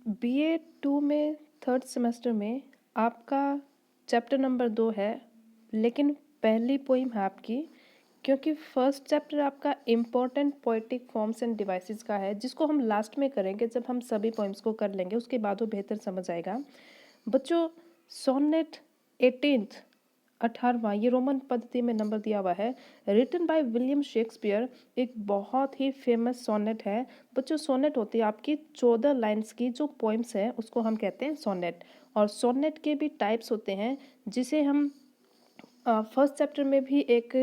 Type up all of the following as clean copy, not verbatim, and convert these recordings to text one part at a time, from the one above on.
BA 2 में third semester में आपका चैप्टर नंबर 2 है, लेकिन पहली पोइम है आपकी, क्योंकि फर्स्ट चैप्टर आपका important poetic forms end devices का है, जिसको हम लास्ट में करेंगे जब हम सभी पोइम्स को कर लेंगे, उसके बाद वो बेहतर समझ आएगा। बच्चों, सोनेट 18th 18वां ये रोमन पद्धति में नंबर दिया हुआ है, रिटन बाय विलियम शेक्सपियर, एक बहुत ही फेमस सोनेट है। बच्चों, सोनेट होती है आपकी 14 लाइन्स की जो पोइम्स है, उसको हम कहते हैं सोनेट। और सोनेट के भी टाइप्स होते हैं, जिसे हम फर्स्ट चैप्टर में भी एक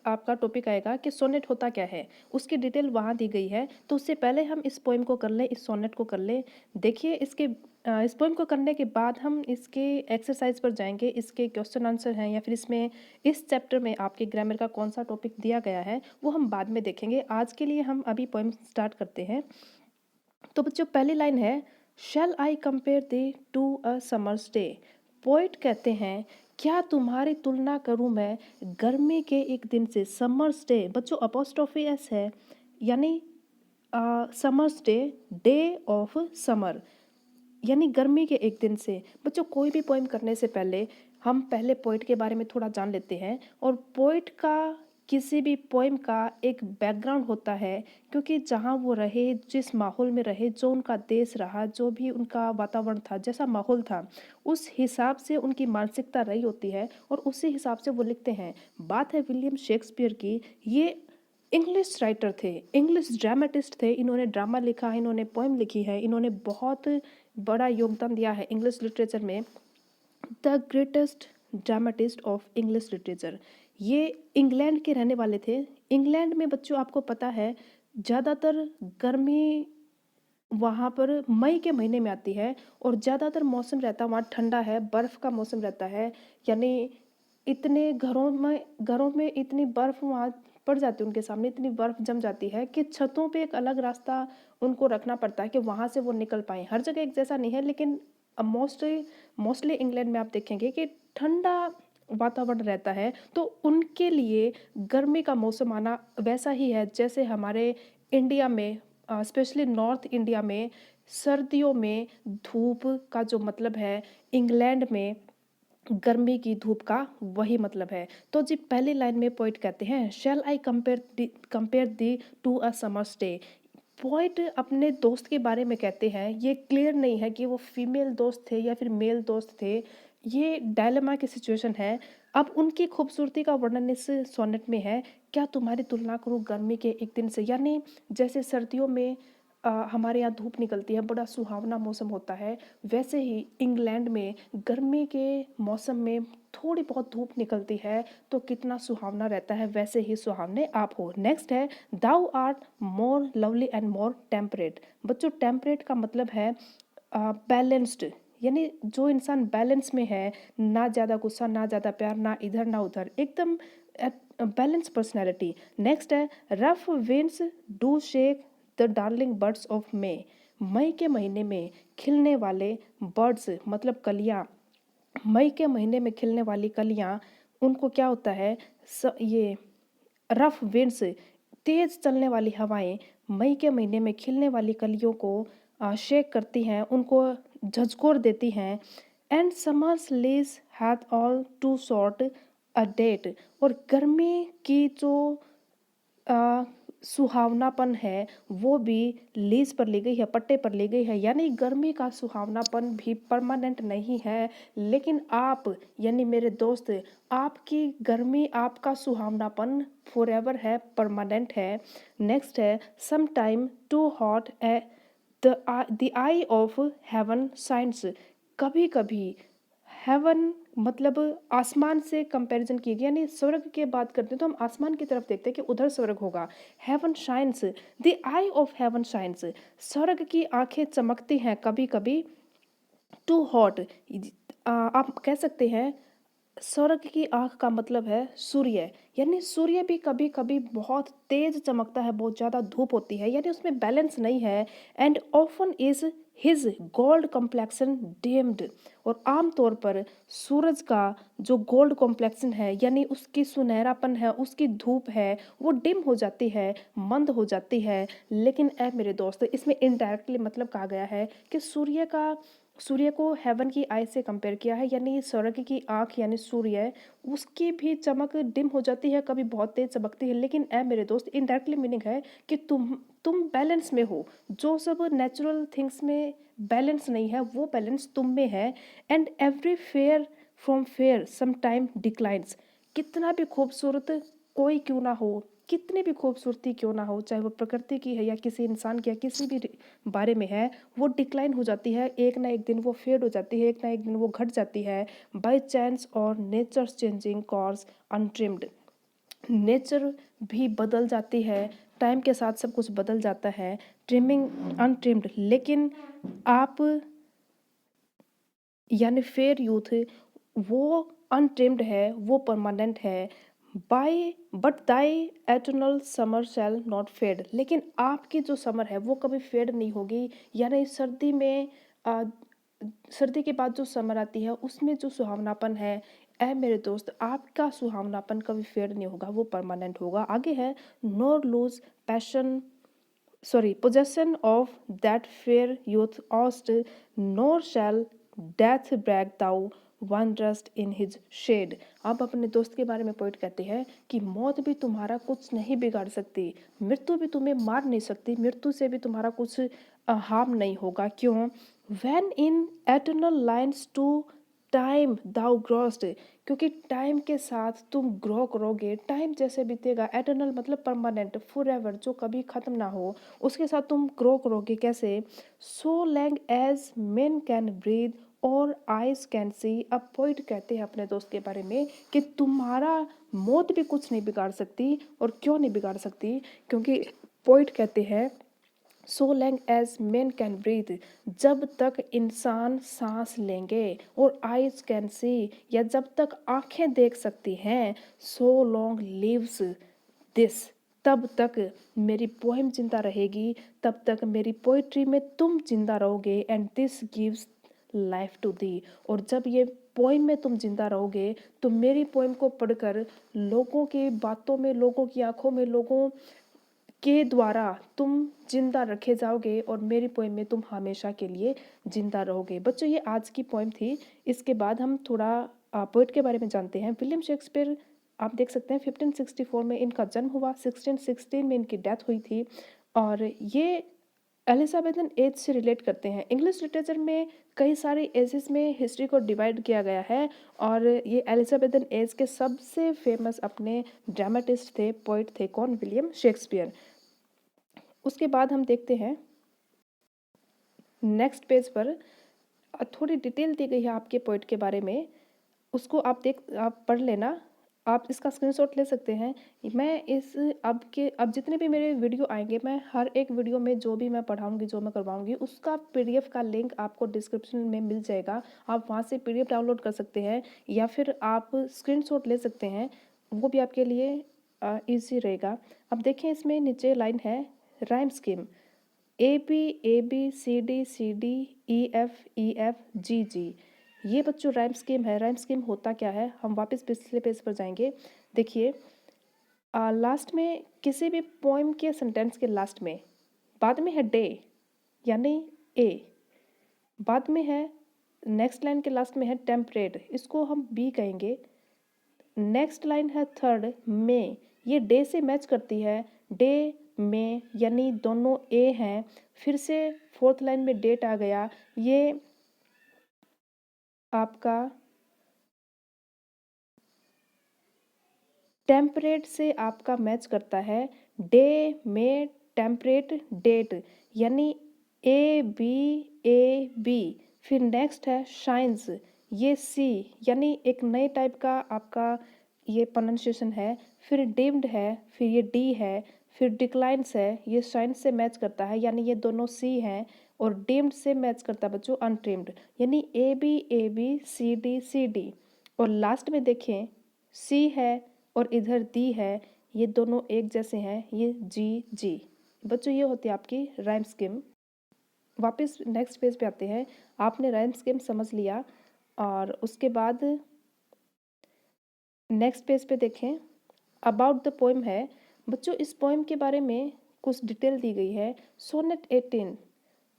आपका टॉपिक आएगा कि सोनेट होता क्या है, उसकी डिटेल वहाँ दी गई है। तो उससे पहले हम इस पोइम को कर लें, इस सोनेट को कर लें। देखिए, इस पोइम को करने के बाद हम इसके एक्सरसाइज पर जाएंगे, इसके क्वेश्चन आंसर हैं या फिर इसमें इस चैप्टर में आपके ग्रामर का कौन सा टॉपिक दिया गया है, वो हम बाद में देखेंगे। आज के लिए हम अभी पोइम स्टार्ट करते हैं। तो बच्चों, पहली लाइन है, shall I compare thee to a summer's day. Poet कहते हैं, क्या तुम्हारी तुलना करूं मैं गर्मी के एक दिन से। समर्स डे, बच्चों अपोस्ट्रोफी एस है, यानी summers day, day of summer, यानी गर्मी के एक दिन से। बच्चों, कोई भी पोइम करने से पहले हम पहले पोइट के बारे में थोड़ा जान लेते हैं। और पोइट का, किसी भी पोइम का एक बैकग्राउंड होता है, क्योंकि जहाँ वो रहे, जिस माहौल में रहे, जो उनका देश रहा, जो भी उनका वातावरण था, जैसा माहौल था, उस हिसाब से उनकी मानसिकता रही होती है और उसी हिसाब से वो लिखते हैं। बात है विलियम शेक्सपियर की। ये इंग्लिश राइटर थे, इंग्लिश ड्रामेटिस्ट थे। इन्होंने ड्रामा लिखा है, इन्होंने पोएम लिखी है, इन्होंने बहुत बड़ा योगदान दिया है इंग्लिश लिटरेचर में। The greatest dramatist of English literature. ये इंग्लैंड के रहने वाले थे। इंग्लैंड में बच्चों आपको पता है ज़्यादातर गर्मी वहाँ पर मई के महीने में आती है, और ज़्यादातर मौसम रहता है वहाँ ठंडा है, बर्फ़ का मौसम रहता है। यानी इतने घरों में इतनी बर्फ़ वहाँ पड़ जाती है, उनके सामने इतनी बर्फ़ जम जाती है कि छतों पे एक अलग रास्ता उनको रखना पड़ता है कि वहाँ से वो निकल पाएँ। हर जगह एक जैसा नहीं है, लेकिन मोस्टली मोस्टली इंग्लैंड में आप देखेंगे कि ठंडा वातावरण रहता है। तो उनके लिए गर्मी का मौसम आना वैसा ही है जैसे हमारे इंडिया में, स्पेशली नॉर्थ इंडिया में सर्दियों में धूप का जो मतलब है, इंग्लैंड में गर्मी की धूप का वही मतलब है। तो जी पहली लाइन में पोइट कहते हैं, shall I compare thee to a summer's day. Poet अपने दोस्त के बारे में कहते हैं, ये क्लियर नहीं है कि वो फीमेल दोस्त थे या फिर मेल दोस्त थे, ये डायलेमा की सिचुएशन है। अब उनकी खूबसूरती का वर्णन इस सोनेट में है, क्या तुम्हारी तुलना करूं गर्मी के एक दिन से। यानी जैसे सर्दियों में हमारे यहाँ धूप निकलती है, बड़ा सुहावना मौसम होता है, वैसे ही इंग्लैंड में गर्मी के मौसम में थोड़ी बहुत धूप निकलती है तो कितना सुहावना रहता है, वैसे ही सुहावने आप हो। नेक्स्ट है, thou art more lovely and more temperate. बच्चों, टेम्परेट का मतलब है बैलेंस्ड, यानी जो इंसान बैलेंस में है, ना ज़्यादा गुस्सा, ना ज़्यादा प्यार, ना इधर ना उधर, एकदम बैलेंस पर्सनैलिटी। नेक्स्ट है, rough winds do shake the darling birds of May. मई के महीने में खिलने वाले बर्ड्स मतलब कलियाँ, मई के महीने में खिलने वाली कलियाँ, उनको क्या होता है, ये रफ विंड्स, तेज चलने वाली हवाएं मई के महीने में खिलने वाली कलियों को शेक करती हैं, उनको झंझोर देती हैं। And summer's lease hath all too short a date. और गर्मी की जो अ, सुहावनापन है वो भी लीज पर ली गई है, पट्टे पर ली गई है। यानी गर्मी का सुहावनापन भी परमानेंट नहीं है, लेकिन आप, यानी मेरे दोस्त, आपकी गर्मी, आपका सुहावनापन फॉरएवर है, परमानेंट है। नेक्स्ट है, sometime too hot a the eye of heaven shines. कभी कभी हेवन मतलब आसमान से कंपैरिजन की गई, यानी स्वर्ग की बात करते हैं तो हम आसमान की तरफ देखते हैं कि उधर स्वर्ग होगा। Heaven shines, the eye of heaven shines, स्वर्ग की आंखें चमकती हैं कभी कभी। टू हॉट, आप कह सकते हैं स्वर्ग की आँख का मतलब है सूर्य, यानी सूर्य भी कभी कभी बहुत तेज चमकता है, बहुत ज़्यादा धूप होती है, यानी उसमें बैलेंस नहीं है। And often is his gold complexion deemed, और आमतौर पर सूरज का जो गोल्ड कॉम्प्लेक्शन है, यानी उसकी सुनहरापन है, उसकी धूप है, वो डिम हो जाती है, मंद हो जाती है। लेकिन ऐ मेरे दोस्त, इसमें इनडायरेक्टली मतलब कहा गया है कि सूर्य को हेवन की आई से कंपेयर किया है, यानी स्वर्ग की आंख यानी सूर्य, उसकी भी चमक डिम हो जाती है, कभी बहुत तेज चमकती है। लेकिन ऐ मेरे दोस्त, इनडायरेक्टली मीनिंग है कि तुम बैलेंस में हो। जो सब नेचुरल थिंग्स में बैलेंस नहीं है, वो बैलेंस तुम में है। And every fair from fair sometime declines, कितना भी खूबसूरत कोई क्यों ना हो, कितनी भी खूबसूरती क्यों ना हो, चाहे वो प्रकृति की है या किसी इंसान की या किसी भी बारे में है, वो डिक्लाइन हो जाती है, एक ना एक दिन वो फेड हो जाती है, एक ना एक दिन वो घट जाती है। बाय चांस और nature changing course untrimmed, nature भी बदल जाती है, टाइम के साथ सब कुछ बदल जाता है, ट्रिमिंग अनट्रिम्ड। लेकिन आप यानी फेयर यूथ, वो अनट्रिम्ड है, वो परमानेंट है। By but thy eternal summer shall not fade, लेकिन आपकी जो समर है वो कभी फेड नहीं होगी। यानी सर्दी में आ, सर्दी के बाद जो समर आती है उसमें जो सुहावनापन है, ऐ मेरे दोस्त, आपका सुहावनापन कभी फेड नहीं होगा, वो परमानेंट होगा। आगे है, nor lose passion possession of that fair youth ost, nor shall death break thou wanderest in his shade। अब अपने दोस्त के बारे में पोइट कहते हैं कि मौत भी तुम्हारा कुछ नहीं बिगाड़ सकती, मृत्यु भी तुम्हें मार नहीं सकती, मृत्यु से भी तुम्हारा कुछ हार्म नहीं होगा। क्यों? when in eternal lines to time thou growest, क्योंकि टाइम के साथ तुम ग्रो करोगे, टाइम जैसे बीतेगा, एटर्नल मतलब परमानेंट, फॉरएवर जो कभी खत्म ना हो, उसके साथ तुम ग्रो करोगे। कैसे? So long as men can breathe or eyes can see. अब पोइट कहते हैं अपने दोस्त के बारे में कि तुम्हारा मौत भी कुछ नहीं बिगाड़ सकती। और क्यों नहीं बिगाड़ सकती? क्योंकि पोइट कहते हैं so long as men can breathe, जब तक इंसान सांस लेंगे, और आइज कैन सी, या जब तक आंखें देख सकती हैं, सो लॉन्ग लिव्स दिस, तब तक मेरी पोएम जिंदा रहेगी, तब तक मेरी पोइट्री में तुम जिंदा रहोगे। And this gives life to the, और जब ये पोइम में तुम जिंदा रहोगे तो मेरी पोइम को पढ़कर लोगों की बातों में, लोगों की आंखों में, लोगों के द्वारा तुम जिंदा रखे जाओगे, और मेरी पोएम में तुम हमेशा के लिए जिंदा रहोगे। बच्चों, ये आज की पोएम थी। इसके बाद हम थोड़ा पोइट के बारे में जानते हैं। विलियम शेक्सपियर, आप देख सकते हैं 1564 में इनका जन्म हुआ, 1616 में इनकी डेथ हुई थी। और ये एलिजाबेथन एज से रिलेट करते हैं। इंग्लिश लिटरेचर में कई सारे एजेस में हिस्ट्री को डिवाइड किया गया है, और ये एलिजाबेथन एज के सबसे फेमस अपने ड्रामेटिस्ट थे, पोइट थे। कौन? William Shakespeare. उसके बाद हम देखते हैं नेक्स्ट पेज पर थोड़ी डिटेल दी गई है आपके पोइट के बारे में, उसको आप पढ़ लेना। आप इसका स्क्रीनशॉट ले सकते हैं। मैं इस अब जितने भी मेरे वीडियो आएंगे, मैं हर एक वीडियो में जो भी मैं पढ़ाऊंगी, जो मैं करवाऊंगी, उसका पीडीएफ का लिंक आपको डिस्क्रिप्शन में मिल जाएगा। आप वहाँ से पीडीएफ डाउनलोड कर सकते हैं, या फिर आप स्क्रीनशॉट ले सकते हैं, वो भी आपके लिए ईजी रहेगा। अब देखिए, इसमें नीचे लाइन है राइम स्कीम, ABABCDCD EFEFGG। ये बच्चों राइम स्कीम है। राइम स्कीम होता क्या है? हम वापस पिछले पेज पर जाएंगे। देखिए, लास्ट में किसी भी पोएम के सेंटेंस के लास्ट में बाद में है डे यानी ए, बाद में है नेक्स्ट लाइन के लास्ट में है टेम्परेट, इसको हम बी कहेंगे। नेक्स्ट लाइन है थर्ड में, ये डे से मैच करती है, डे में यानी दोनों ए हैं। फिर से फोर्थ लाइन में डेट आ गया, ये आपका टेम्परेट से आपका मैच करता है, डे में टेम्परेट डेट यानी ABAB। फिर नेक्स्ट है शाइन्स, ये सी यानी एक नए टाइप का आपका ये प्रोनाउंसिएशन है। फिर डिम्ड है, फिर ये डी है, फिर डिक्लाइंस है, ये शाइन्स से मैच करता है, यानी ये दोनों सी हैं। और डिम्ड से मैच करता है बच्चों अनट्रिम्ड, यानी AB AB CD CD। और लास्ट में देखें सी है और इधर दी है, ये दोनों एक जैसे हैं, ये जी जी। बच्चों ये होती है आपकी राइम स्कीम। वापस नेक्स्ट पेज पे आते हैं। आपने राइम स्कीम समझ लिया और उसके बाद नेक्स्ट पेज पे देखें अबाउट द पोएम है। बच्चों इस पोएम के बारे में कुछ डिटेल दी गई है। सोनेट 18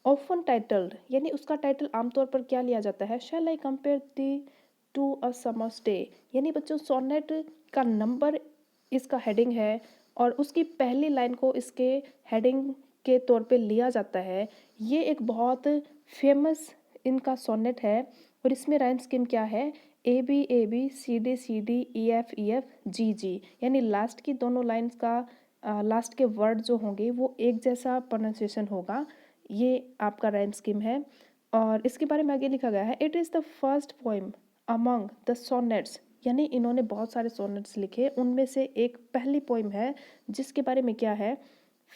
ऑफन टाइटल्ड, यानी उसका टाइटल आमतौर पर क्या लिया जाता है, shall I compare thee to a summer's day. यानी बच्चों सोनेट का नंबर इसका हेडिंग है और उसकी पहली लाइन को इसके हेडिंग के तौर पे लिया जाता है। ये एक बहुत फेमस इनका सोनेट है और इसमें राइम स्कीम क्या है, A B C D E F G G, यानी लास्ट की दोनों लाइन्स का लास्ट के वर्ड जो होंगे वो एक जैसा प्रोनाउंसिएशन होगा। ये आपका राइम स्कीम है। और इसके बारे में आगे लिखा गया है, it is the first poem among the sonnets, यानी इन्होंने बहुत सारे सोनेट्स लिखे, उनमें से एक पहली पोइम है जिसके बारे में क्या है,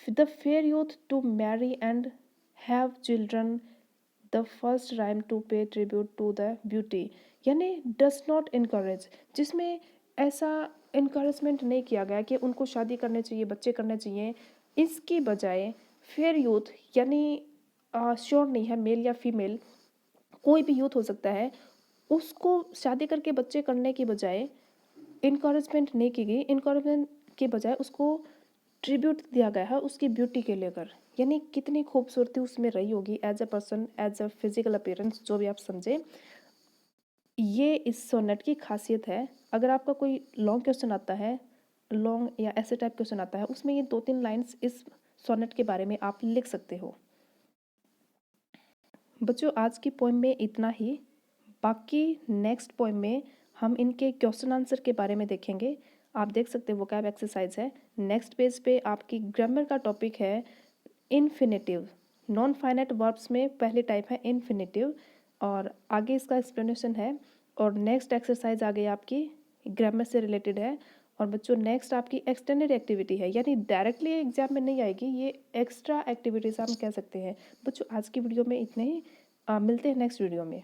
the fair youth to marry and have children, the first rhyme to pay tribute to the beauty, यानी डज नॉट इनकरेज, जिसमें ऐसा इनकरेजमेंट नहीं किया गया कि उनको शादी करने चाहिए, बच्चे करने चाहिए। इसकी बजाय फेयर यूथ, यानी श्योर नहीं है मेल या फीमेल, कोई भी यूथ हो सकता है, उसको शादी करके बच्चे करने की बजाय इनकरेजमेंट नहीं की गई। इनकरेजमेंट के बजाय उसको ट्रिब्यूट दिया गया है उसकी ब्यूटी के लेकर, यानी कितनी खूबसूरती उसमें रही होगी as a person, as a physical appearance, जो भी आप समझे। ये इस सोनेट की खासियत है। अगर आपका कोई लॉन्ग क्वेश्चन आता है, लॉन्ग या ऐसे टाइप क्वेश्चन आता है, उसमें ये 2-3 लाइन्स इस सोनेट के बारे में आप लिख सकते हो। बच्चों आज की पोएम में इतना ही। बाकी नेक्स्ट पोएम में हम इनके क्वेश्चन आंसर के बारे में देखेंगे। आप देख सकते हो वोकैब एक्सरसाइज है। नेक्स्ट पेज पे आपकी ग्रामर का टॉपिक है इन्फिनेटिव। नॉन फाइनाइट वर्ब्स में पहली टाइप है इन्फिनेटिव और आगे इसका एक्सप्लेनेशन है। और नेक्स्ट एक्सरसाइज आगे आपकी ग्रामर से रिलेटेड है। और बच्चों नेक्स्ट आपकी एक्सटेंडेड एक्टिविटी है, यानी डायरेक्टली एग्जाम में नहीं आएगी, ये एक्स्ट्रा एक्टिविटीज़ हम कह सकते हैं। बच्चों आज की वीडियो में इतने ही, मिलते हैं नेक्स्ट वीडियो में।